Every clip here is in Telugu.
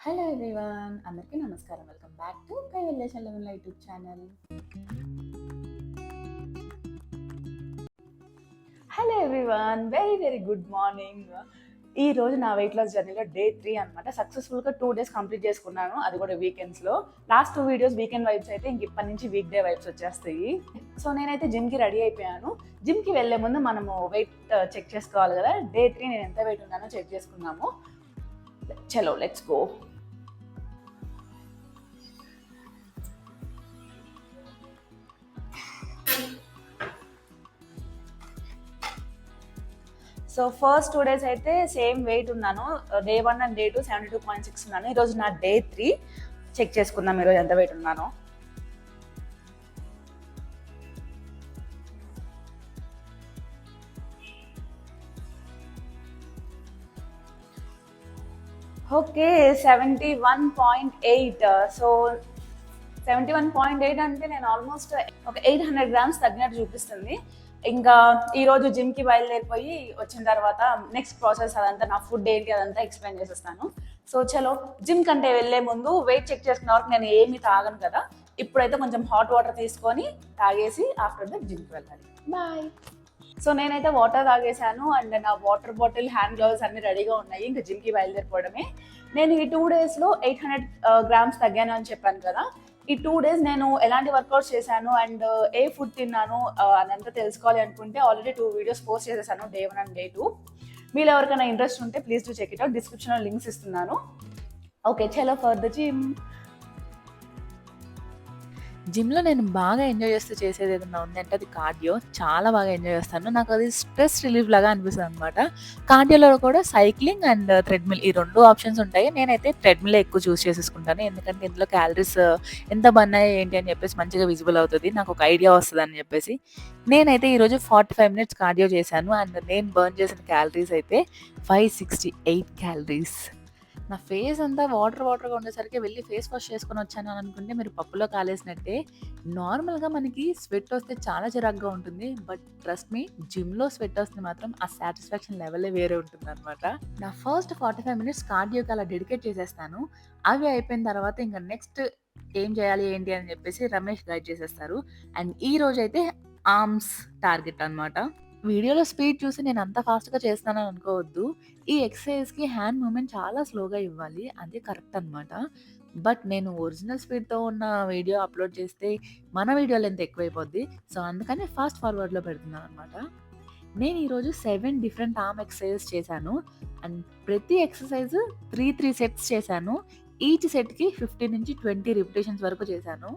హలో ఎవ్రీవన్, అందరికీ నమస్కారం. Welcome back to Kaivalya Challavalla YouTube channel. Hello everyone, very very good morning. ఈ రోజు నా వెయిట్ లాస్ జర్నీలో డే 3 అనమాట. సక్సెస్ఫుల్గా 2 days కంప్లీట్ చేసుకున్నాను, అది కూడా వీకెండ్స్లో. లాస్ట్ 2 వీడియోస్ వీకెండ్ వైబ్స్ అయితే ఇంక ఇప్పటి నుంచి వీక్ డే వైబ్స్ వచ్చేస్తాయి. సో నేనైతే జిమ్కి రెడీ అయిపోయాను. జిమ్కి వెళ్ళే ముందు మనము వెయిట్ చెక్ చేసుకోవాలి కదా. డే 3 నేను ఎంత వెయిట్ ఉన్నానో చెక్ చేసుకున్నాము. చలో let's go. So first 2 days అయితే సేమ్ వెయిట్ ఉన్నాను. డే 1 అండ్ డే 2 72.6 ఉన్నాను. ఈరోజు నా డే 3 చెక్ చేసుకుందాం ఈరోజు ఎంత వెయిట్ ఉన్నానో. ఓకే, 71.8. సో 71.8 అంటే నేను ఆల్మోస్ట్ ఒక 800 grams తగ్గినట్టు చూపిస్తుంది. ఇంకా ఈరోజు జిమ్కి బయలుదేరిపోయి వచ్చిన తర్వాత నెక్స్ట్ ప్రాసెస్ అదంతా, నా ఫుడ్ ఏంటి అదంతా ఎక్స్ప్లెయిన్ చేసేస్తాను. సో చలో, జిమ్ కంటే వెళ్ళే ముందు వెయిట్ చెక్ చేసుకున్న వరకు నేను ఏమి తాగను కదా. ఇప్పుడైతే కొంచెం హాట్ వాటర్ తీసుకొని తాగేసి ఆఫ్టర్ దట్ జిమ్కి వెళ్ళాలి. బాయ్. సో నేనైతే వాటర్ తాగేసాను అండ్ నా వాటర్ బాటిల్, హ్యాండ్ గ్లౌస్ అన్ని రెడీగా ఉన్నాయి. ఇంకా జిమ్కి బయలుదేరిపోవడమే. నేను ఈ 2 daysలో 800 grams తగ్గాను అని చెప్పాను కదా. ఈ 2 days నేను ఎలాంటి వర్కౌట్స్ చేశాను అండ్ ఏ ఫుడ్ తిన్నాను అదంతా తెలుసుకోవాలి అనుకుంటే ఆల్రెడీ 2 వీడియోస్ పోస్ట్ చేసేసాను, డే 1 అండ్ డే 2. మీరు ఎవరికైనా ఇంట్రెస్ట్ ఉంటే please to check it out. డిస్క్రిప్షన్లో లింక్స్ ఇస్తున్నాను. ఓకే, చలో ఫర్ ద జిమ్. జిమ్‌లో నేను బాగా ఎంజాయ్ చేస్తూ చేసేది ఏదన్నా ఉంది అంటే అది కార్డియో. చాలా బాగా ఎంజాయ్ చేస్తాను. నాకు అది స్ట్రెస్ రిలీఫ్ లాగా అనిపిస్తదనమాట. కార్డియోలో కూడా సైక్లింగ్ అండ్ థ్రెడ్‌మిల్ ఈ 2 ఆప్షన్స్ ఉంటాయి. నేనైతే థ్రెడ్‌మిలే ఎక్కువ చూస్ చేసేసుకుంటాను. ఎందుకంటే ఇందులో క్యాలరీస్ ఎంత బర్న్ అయ్యాయి ఏంటి అని చెప్పేసి మంచిగా విజిబుల్ అవుతది. నాకు ఒక ఐడియా వస్తదని చెప్పేసి. నేనైతే ఈరోజు 45 minutes కార్డియో చేశాను అండ్ నేను బర్న్ చేసిన క్యాలరీస్ అయితే 568 క్యాలరీస్. నా ఫేస్ అంతా వాటర్‌గా ఉండేసరికి వెళ్ళి ఫేస్ వాష్ చేసుకొని వచ్చాను అని అనుకుంటే మీరు పప్పులో కాలేసినట్టే. నార్మల్‌గా మనకి స్వెట్ వస్తే చాలా చిరాకుగా ఉంటుంది. బట్ ట్రస్ట్ మీ, జిమ్‌లో స్వెట్ వస్తే మాత్రం ఆ సాటిస్ఫాక్షన్ లెవెలే వేరే ఉంటుందనమాట. నా ఫస్ట్ 45 minutes కార్డియోకి అలా డెడికేట్ చేసేస్తాను. అవి అయిపోయిన తర్వాత ఇంక నెక్స్ట్ ఏం చేయాలి ఏంటి అని చెప్పేసి రమేష్ గైడ్ చేసేస్తారు. అండ్ ఈ రోజైతే ఆర్మ్స్ టార్గెట్ అనమాట. వీడియోలో స్పీడ్ చూసి నేను అంత ఫాస్ట్‌గా చేస్తానని అనుకోవద్దు. ఈ ఎక్సర్‌సైజ్‌కి హ్యాండ్ మూవ్‌మెంట్ చాలా స్లోగా ఇవ్వాలి. అదే కరెక్ట్ అనమాట. బట్ నేను ఒరిజినల్ స్పీడ్‌తో ఉన్న వీడియో అప్‌లోడ్ చేస్తే మన వీడియో లెంత్ ఎక్కువైపోద్ది. సో, అందుకని ఫాస్ట్ ఫార్వర్డ్‌లో పెడుతున్నాననమాట. నేను ఈరోజు 7 డిఫరెంట్ ఆర్మ్ ఎక్సర్‌సైజెస్ చేశాను. అండ్ ప్రతి ఎక్సర్‌సైజ్ 3 సెట్స్ చేశాను. ఈచ్ సెట్‌కి 15-20 రిపిటేషన్స్ వరకు చేశాను.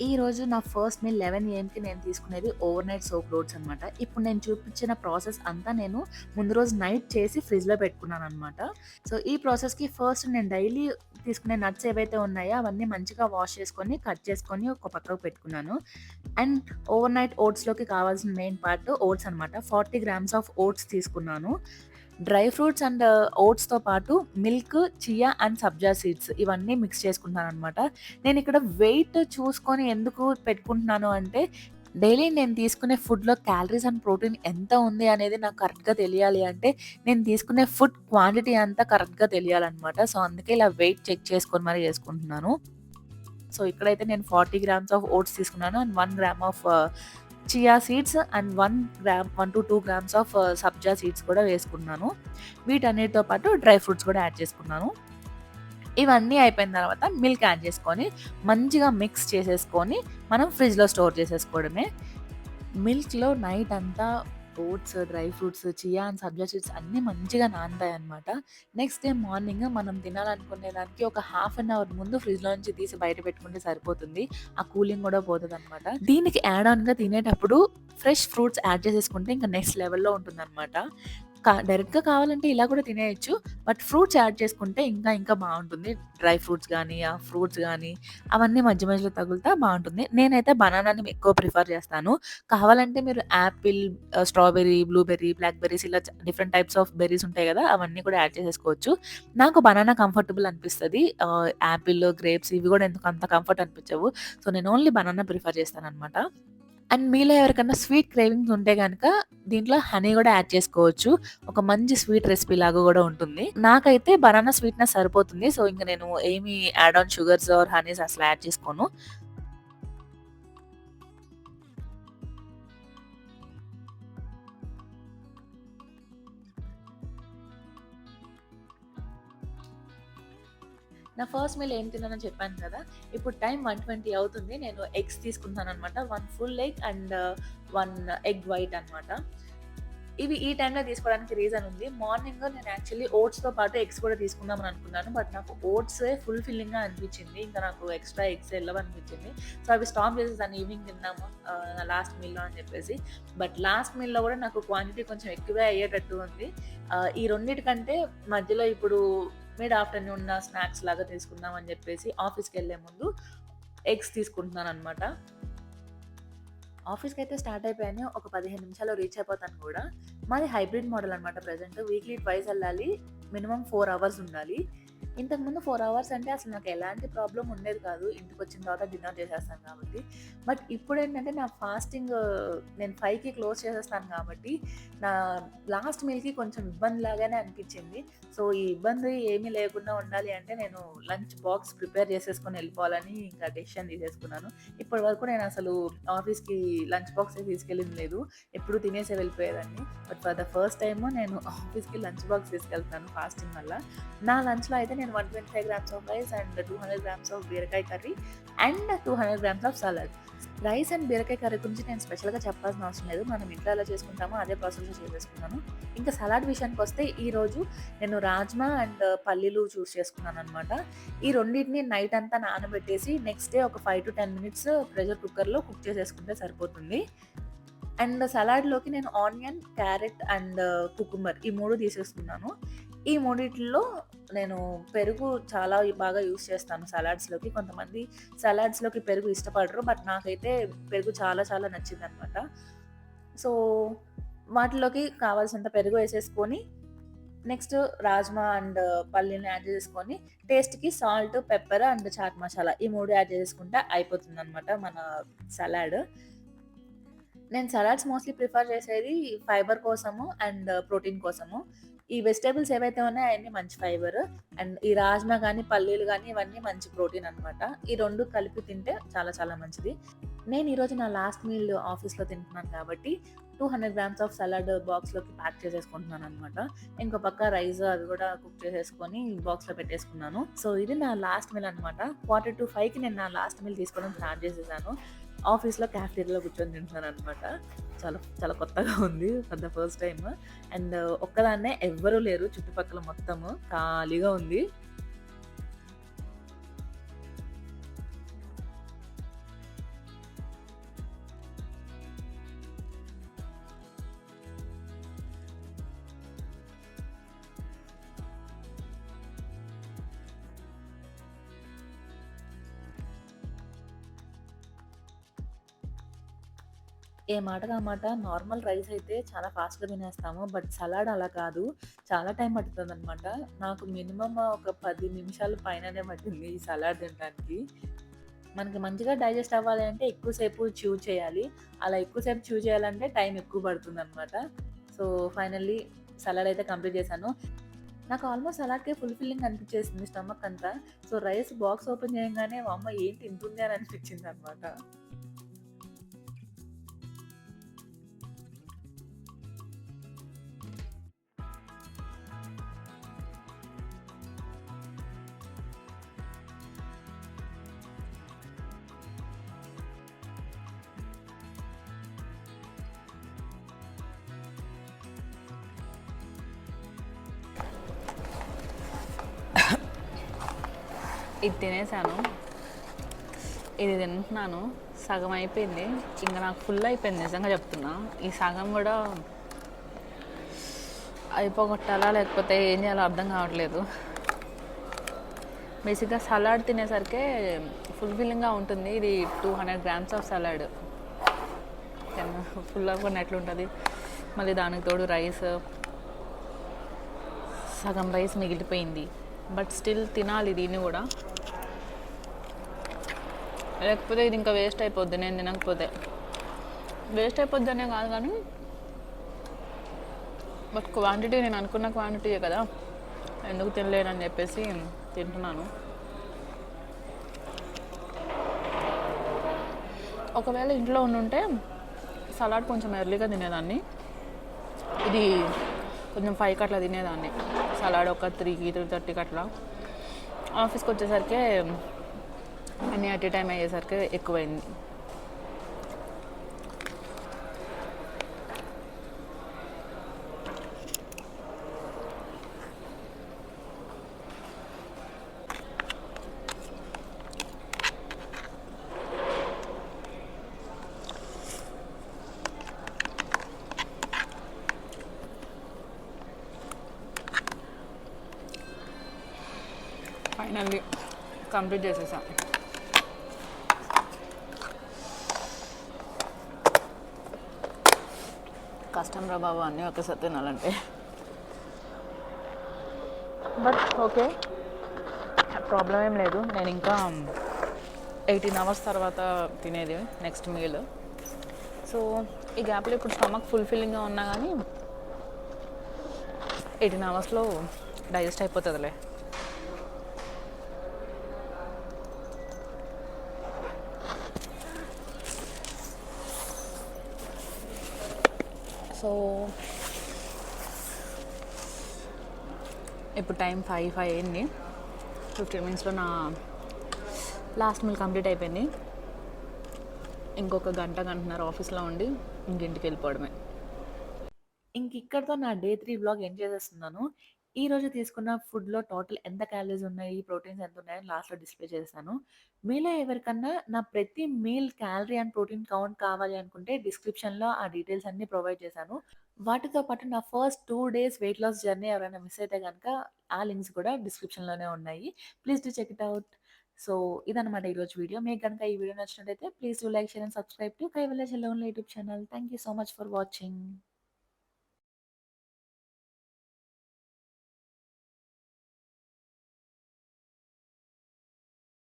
ఈరోజు నా ఫస్ట్ మీల్ 11 AM నేను తీసుకునేది ఓవర్ నైట్ సోక్ ఓట్స్ అనమాట. ఇప్పుడు నేను చూపించిన ప్రాసెస్ అంతా నేను ముందు రోజు నైట్ చేసి ఫ్రిడ్జ్‌లో పెట్టుకున్నాననమాట. సో, ఈ ప్రాసెస్‌కి ఫస్ట్ నేను డైలీ తీసుకునే నట్స్ ఏవైతే ఉన్నాయో అవన్నీ మంచిగా వాష్ చేసుకొని, కట్ చేసుకొని ఒక పక్కకు పెట్టుకున్నాను. అండ్ ఓవర్ నైట్ ఓట్స్‌లోకి కావాల్సిన మెయిన్ పార్ట్ ఓట్స్ అనమాట. 40 grams ఆఫ్ ఓట్స్ తీసుకున్నాను. డ్రై ఫ్రూట్స్ అండ్ ఓట్స్‌తో పాటు milk, chia and sabja seeds ఇవన్నీ మిక్స్ చేసుకుంటున్నాననమాట. నేనిక్కడ వెయిట్ చూసుకొని ఎందుకు పెట్టుకుంటున్నాను అంటే, డైలీ నేను తీసుకునే ఫుడ్‌లో క్యాలరీస్ అండ్ ప్రోటీన్ ఎంత ఉంది అనేది నాకు కరెక్ట్‌గా తెలియాలి అంటే, నేను తీసుకునే ఫుడ్ క్వాంటిటీ అంతా కరెక్ట్‌గా తెలియాలనమాట. సో, అందుకే ఇలా వెయిట్ చెక్ చేసుకొని మరీ చేసుకుంటున్నాను. సో, ఇక్కడైతే నేను 40 grams ఆఫ్ ఓట్స్ తీసుకున్నాను and 1 gram of chia seeds and 1 to 2 grams of sabja seeds కూడా వేసుకున్నాను. వీటన్నిటితో పాటు డ్రై ఫ్రూట్స్ కూడా యాడ్ చేసుకున్నాను. ఇవన్నీ అయిపోయిన తర్వాత మిల్క్ యాడ్ చేసుకొని మంచిగా మిక్స్ చేసేసుకొని మనం ఫ్రిడ్జ్‌లో స్టోర్ చేసేసుకోవడమే. మిల్క్‌లో నైట్ అంతా oats, dry fruits, chia and sabja seeds అన్నీ మంచిగా నానతాయన్నమాట. నెక్స్ట్ డే మార్నింగ్ మనం తినాలనుకునే దానికి ఒక హాఫ్ అన్ అవర్ ముందు ఫ్రిడ్జ్‌లో నుంచి తీసి బయట పెట్టుకుంటే సరిపోతుంది. ఆ కూలింగ్ కూడా పోతదనమాట. దీనికి యాడ్ ఆన్‌గా తినేటప్పుడు ఫ్రెష్ ఫ్రూట్స్ యాడ్ చేసేసుకుంటే ఇంకా నెక్స్ట్ లెవెల్‌లో ఉంటుందనమాట. డైరెక్ట్‌గా కావాలంటే ఇలా కూడా తినేయొచ్చు. బట్ ఫ్రూట్స్ యాడ్ చేసుకుంటే ఇంకా బావుంటుంది. డ్రై ఫ్రూట్స్ గానీ, ఆ ఫ్రూట్స్ గానీ అవన్నీ మధ్య మధ్యలో తగులుతా బావుంటుంది. నేనైతే బనానాని ఎక్కువ ప్రిఫర్ చేస్తాను. కావాలంటే మీరు apple, strawberry, blueberry, black berries ఇలా డిఫరెంట్ టైప్స్ ఆఫ్ బెర్రీస్ ఉంటాయి గదా! అవన్నీ కూడా యాడ్ చేసేసుకోవచ్చు. నాకు బనానా కంఫర్టబుల్ అనిపిస్తది. యాపిల్, గ్రేప్స్ ఇవి గూడా ఎందుకో అంత కంఫర్ట్ అనిపించవు. సో, నేను ఓన్లీ బనానా ప్రిఫర్ చేస్తాననమాట. అండ్ మీలో ఎవరికన్నా స్వీట్ క్రేవింగ్స్ ఉంటే గనక దీంట్లో హనీ గూడా యాడ్ చేసుకోవచ్చు. ఒక మంచి స్వీట్ రెసిపీ లాగా గూడా ఉంటుంది. నాకైతే బనానా స్వీట్‌నెస్ సరిపోతుంది. సో, ఇంక నేను ఏమి add on sugars or honeys అసలు యాడ్ చేసుకోను. నా ఫస్ట్ మీల్ ఏం తిన్నానో చెప్పాను కదా! ఇప్పుడు టైం 1:20 అవుతుంది. నేను ఎగ్స్ తీసుకుంటున్నాననమాట. 1 full egg and 1 egg white అనమాట. ఇవి ఈ టైంలో తీసుకోవడానికి రీజన్ ఉంది. మార్నింగ్ నేను యాక్చువల్లీ ఓట్స్‌తో పాటు ఎగ్స్ కూడా తీసుకుందామని అనుకున్నాను. బట్ నాకు ఓట్సే ఫుల్ ఫిల్లింగ్‌గా అనిపించింది. ఇంకా నాకు ఎక్స్‌ట్రా ఎగ్స్ ఎల్లవనిపించింది. సో, అవి స్టాప్ చేసేసాను ఈవినింగ్ తిందాము లాస్ట్ మీల్‌లో అని చెప్పేసి. బట్ లాస్ట్ మీల్‌లో కూడా నాకు క్వాంటిటీ కొంచెం ఎక్కువే అయ్యేటట్టు ఉంది. ఈ రెండిటికంటే మధ్యలో ఇప్పుడు మిడ్ ఆఫ్టర్‌నూన్ స్నాక్స్ లాగా తీసుకుందాం అని చెప్పేసి ఆఫీస్‌కెళ్ళే ముందు ఎగ్స్ తీసుకుంటున్నాననమాట. ఆఫీస్‌కైతే స్టార్ట్ అయిపోయాను. ఒక 15 నిమిషాల్లో రీచ్ అయిపోతాను గూడా. మాది హైబ్రిడ్ మోడల్ అనమాట ప్రెజెంట్. వీక్లీ ట్వైస్ ఎళ్ళాలి. మినిమమ్ 4 అవర్స్ ఉండాలి. ఇంతకుముందు 4 అవర్స్ అంటే అసలు నాకు ఎలాంటి ప్రాబ్లమ్ ఉండేది కాదు. ఇంటికొచ్చిన తర్వాత డిన్నర్ చేసేస్తాను కాబట్టి. బట్ ఇప్పుడేంటంటే నా ఫాస్టింగ్ నేను 5కి క్లోజ్ చేసేస్తాను కాబట్టి, నా లాస్ట్ మీల్‌కి కొంచెం ఇబ్బందిలాగానే అనిపిచ్చింది. సో, ఈ ఇబ్బంది ఏమీ లేకుండా ఉండాలి అంటే నేను లంచ్ బాక్స్ ప్రిపేర్ చేసేసుకొని ఎళ్ళిపోవాలని ఇంకా డెసిషన్ తీసేసుకున్నాను. ఇప్పటి వరకు నేను అసలు ఆఫీస్‌కి లంచ్ బాక్సే తీసుకెళ్ళింది లేదు. ఎప్పుడు తినేసే వెళ్ళిపోయేదాన్ని. But for the first time నేను ఆఫీస్‌కి లంచ్ బాక్స్ తీసుకెళ్తున్నాను ఫాస్టింగ్ వల్ల. నా లంచ్‌లో అయితే నేను 125 grams of rice and 200 grams of బీరకాయ curry and 200 grams of salad. Rice and బీరకాయ కర్రీ గురించి నేను స్పెషల్‌గా చెప్పాల్సిన అవసరం లేదు. మనం ఇంట్లో ఎలా చేసుకుంటామో అదే ప్రాసెస్‌లో చేసేసుకున్నాను. ఇంకా సలాడ్ విషయానికొస్తే ఈరోజు నేను రాజ్మా అండ్ పల్లీలు చూస్ చేసుకున్నాననమాట. ఈ రెండిటిని నైట్ అంతా నానబెట్టేసి నెక్స్ట్ డే ఒక 5-10 మినిట్స్ ప్రెషర్ కుక్కర్‌లో కుక్ చేసేసుకుంటే సరిపోతుంది. అండ్ సలాడ్‌లోకి నేను ఆనియన్, క్యారెట్ అండ్ కుకుంబర్ ఈ 3 తీసేసుకున్నాను. ఈ మూడిట్లో నేను పెరుగు చాలా బాగా యూజ్ చేస్తాను సలాడ్స్‌లోకి. కొంతమంది సలాడ్స్‌లోకి పెరుగు ఇష్టపడరు. బట్ నాకైతే పెరుగు చాలా చాలా నచ్చిందనమాట. సో, వాటిలోకి కావాల్సినంత పెరుగు ఏసేసుకొని, నెక్స్ట్ రాజ్మా అండ్ పల్లీలని యాడ్ చేసేసుకొని, టేస్ట్‌కి salt, pepper and chaat masala ఈ 3 యాడ్ చేసేసుకుంటే అయిపోతుందనమాట మన సలాడ్. నేను సలాడ్స్ మోస్ట్‌లీ ప్రిఫర్ చేసేది ఫైబర్ కోసము అండ్ ప్రోటీన్ కోసము. ఈ వెజిటబుల్స్ ఏవైతే ఉన్నాయో అయన్నీ మంచి ఫైబర్. అండ్ ఈ రాజ్మా గానీ, పల్లీలు గానీ ఇవన్నీ మంచి ప్రోటీన్ అనమాట. ఈ 2 కలిపి తింటే చాలా చాలా మంచిది. నేను ఈరోజు నా లాస్ట్ మీల్ ఆఫీస్‌లో తింటున్నాను కాబట్టి 200 గ్రామ్స్ ఆఫ్ సలాడ్ బాక్స్‌లోకి ప్యాక్ చేసేసుకుంటున్నాననమాట. ఇంకో పక్క రైస్ అవి కూడా కుక్ చేసేసుకొని బాక్స్‌లో పెట్టేసుకున్నాను. సో, ఇది నా లాస్ట్ మీల్ అనమాట. 4-5కి నేను నా లాస్ట్ మీల్ తీసుకోవడం స్టార్ట్ చేసేసాను. ఆఫీస్‌లో క్యాఫ్‌టేరియాలో కూర్చొని తింటున్నాననమాట. చాలా చాలా కొత్తగా ఉంది for the first time. And ఒక్కదాన్నే ఎవ్వరూ లేరు చుట్టుపక్కల మొత్తము. ఖాళీగా ఉంది. ఏ మాటకి ఆ మాట నార్మల్ రైస్ అయితే చాలా ఫాస్ట్‌గా తినేస్తాము. బట్ సలాడ్ అలా కాదు. చాలా టైం పడుతుందనమాట. నాకు మినిమమ్ ఒక 10 నిమిషాలు పైననే పట్టింది ఈ సలాడ్ తినడానికి. మనకి మంచిగా డైజెస్ట్ అవ్వాలి అంటే ఎక్కువ సేపు చ్యూ చేయాలి. అలా ఎక్కువ సేపు చ్యూ చేయాలంటే టైం ఎక్కువ పడుతుందనమాట. సో, ఫైనల్లీ సలాడ్ అయితే కంప్లీట్ చేశాను. నాకు ఆల్మోస్ట్ సలాడ్‌కే ఫుల్ ఫిల్లింగ్ అనిపించేసింది స్టమక్ అంతా. సో, రైస్ బాక్స్ ఓపెన్ చేయంగానే వామ్మో! ఏంటి ఇంతుంది అని అనిపించిందనమాట. ఇది తినేసాను. ఇది తింటున్నాను. సగం అయిపోయింది. ఇంక నాకు ఫుల్ అయిపోయింది నిజంగా చెప్తున్నా. ఈ సగం కూడా అయిపోగొట్టాలా లేకపోతే ఏం చేయాలో అర్థం కావట్లేదు. బేసిక్గా సలాడ్ తినేసరికి ఫుల్ఫిల్లింగ్గా ఉంటుంది. ఇది 200 గ్రామ్స్ ఆఫ్ సలాడ్ ఫుల్ అవ్వకుండా ఉంటుంది. మళ్ళీ దానికి తోడు రైస్, సగం రైస్ మిగిలిపోయింది. బట్ స్టిల్ తినాలి దీన్ని కూడా, లేకపోతే ఇది ఇంకా వేస్ట్ అయిపోద్ది. నేను తినకపోతే వేస్ట్ అయిపోద్ది అనే కాదు కానీ, బట్ క్వాంటిటీ నేను అనుకున్న క్వాంటిటీయే కదా, ఎందుకు తినలేనని చెప్పేసి తింటున్నాను. ఒకవేళ ఇంట్లో ఉండుంటే సలాడ్ కొంచెం ఎర్లీగా తినేదాన్ని. ఇది కొంచెం 5కి అట్లా తినేదాన్ని. సలాడ్ ఒక 3కి 3:30కి అట్లా. ఆఫీస్కి వచ్చేసరికి అన్నీ అట్ ఏ టైం అయ్యేసరికి ఎక్కువైంది. ఫైనల్లీ కంప్లీట్ చేసేసాం. కష్టం రా బాబు అన్నీ ఒకేసారి తినాలంటే. బట్ ఓకే, ప్రాబ్లం ఏం లేదు. నేను ఇంకా 18 అవర్స్ తర్వాత తినేది నెక్స్ట్ మీల్. సో ఈ గ్యాప్లో ఇప్పుడు స్టమక్ ఫుల్ఫిల్లింగ్గా ఉన్నా కానీ 18 అవర్స్లో డైజెస్ట్ అయిపోతుందిలే. సో ఇప్పుడు టైం 5 అయింది. 15 మినిట్స్లో నా లాస్ట్ మీల్ కంప్లీట్ అయిపోయింది. ఇంకొక గంటన్నర ఆఫీస్లో ఉండి ఇంటికి వెళ్ళిపోవడమే. ఇక్కడితో నా డే 3 వ్లాగ్ ఎండ్ చేసేస్తున్నాను. ఈరోజు తీసుకున్న ఫుడ్‌లో టోటల్ ఎంత క్యాలరీస్ ఉన్నాయి, ప్రోటీన్స్ ఎంత ఉన్నాయని లాస్ట్‌లో డిస్‌ప్లే చేశాను. మీలో ఎవరికన్నా నా ప్రతి meal calorie and protein count కావాలి అనుకుంటే డిస్క్రిప్షన్‌లో ఆ డీటెయిల్స్ అన్నీ ప్రొవైడ్ చేశాను. వాటితో పాటు నా first 2 days weight loss journey ఎవరైనా మిస్ అయితే గనక ఆ లింక్స్ కూడా డిస్క్రిప్షన్‌లోనే ఉన్నాయి. Please do check it out. So ఇదనమాట ఈరోజు వీడియో. మీకు గనుక ఈ వీడియో నచ్చినట్టయితే please do like, share and subscribe to Kaivalya చెల్లె only YouTube channel. Thank you so much for watching.